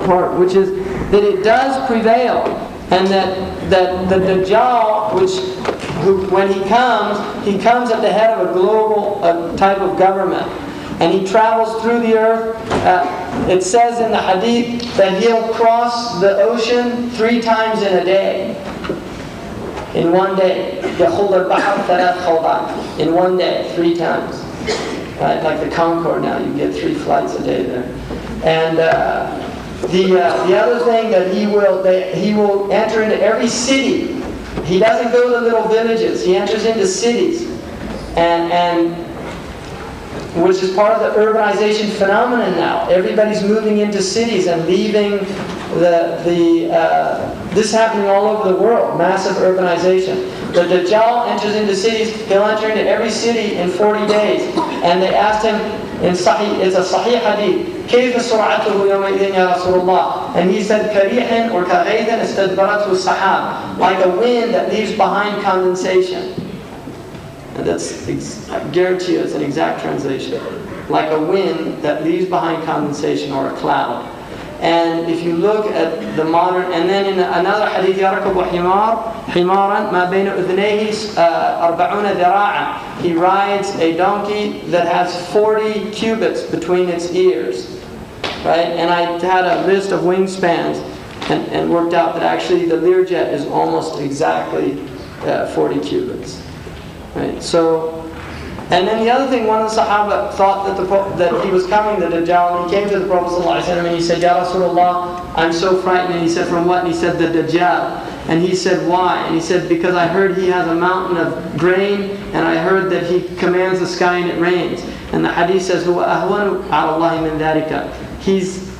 part, which is that it does prevail, and that the Dajjal, when he comes at the head of a global type of government, and he travels through the earth. It says in the hadith that he'll cross the ocean 3 times in a day. In one day. In one day, 3 times. Right? Like the Concorde now, you get 3 flights a day there. And the other thing that he will enter into every city. He doesn't go to little villages. He enters into cities. And which is part of the urbanization phenomenon now. Everybody's moving into cities and leaving this happening all over the world, massive urbanization. The Dajjal enters into cities. He'll enter into every city in 40 days. And they asked him, it's a Sahih hadith, كيف سرعته يومئذ يا رسول الله? And he said, كريح or كغيث استدبرته السحاب, like a wind that leaves behind condensation. And I guarantee you it's an exact translation. Like a wind that leaves behind condensation or a cloud. And if you look at the modern, and then in another hadith, يَرْكَبُ حِمَارًا مَا بَيْنَ أُذْنَيْهِ 40 ذِرَاعًا. He rides a donkey that has 40 cubits between its ears. Right? And I had a list of wingspans and worked out that actually the Learjet is almost exactly 40 cubits. Right? So, and then the other thing, one of the Sahaba thought that he was coming, the Dajjal, and he came to the Prophet ﷺ and he said, Ya Rasulullah, I'm so frightened. And he said, from what? And he said, the Dajjal. And he said, why? And he said, because I heard he has a mountain of grain, and I heard that he commands the sky and it rains. And the hadith says, هُوَ أَهْوَنُ عَلَى اللَّهِ مِنْ ذَلِكَ. He's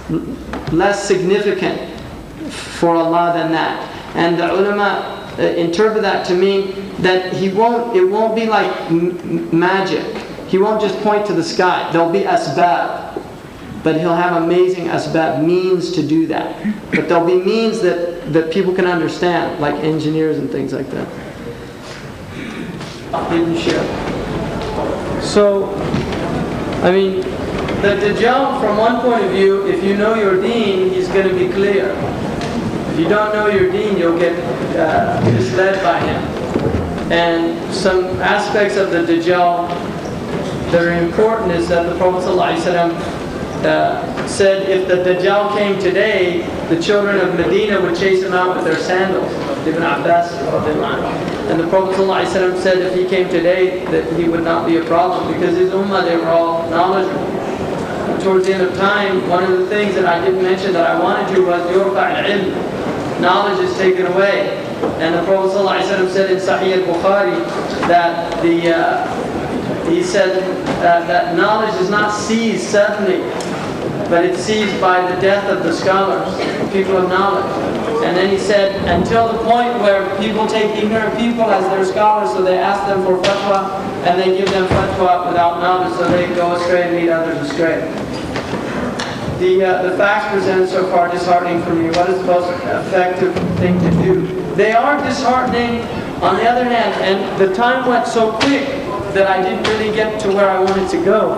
less significant for Allah than that. And the ulama interpret that to mean that it won't be like magic. He won't just point to the sky. There'll be asbab, but he'll have amazing asbab, means to do that. But there'll be means that people can understand, like engineers and things like that. So, I mean, the Dajjal, from one point of view, if you know your deen, he's going to be clear. If you don't know your deen, you'll get misled by him. And some aspects of the Dajjal that are important is that the Prophet ﷺ said if the Dajjal came today, the children of Medina would chase him out with their sandals. Ibn Abbas. And the Prophet ﷺ said if he came today, that he would not be a problem because his ummah, they were all knowledgeable. And towards the end of time, one of the things that I didn't mention that I wanted to was yurfa' al-ilm. Knowledge is taken away. And the Prophet ﷺ said in Sahih al-Bukhari that he said that knowledge is not seized suddenly, but it's seized by the death of the scholars, people of knowledge. And then he said, until the point where people take ignorant people as their scholars, so they ask them for fatwa, and they give them fatwa without knowledge, so they go astray and lead others astray. The facts presented so far are disheartening for me. What is the most effective thing to do? They are disheartening. On the other hand, and the time went so quick that I didn't really get to where I wanted to go.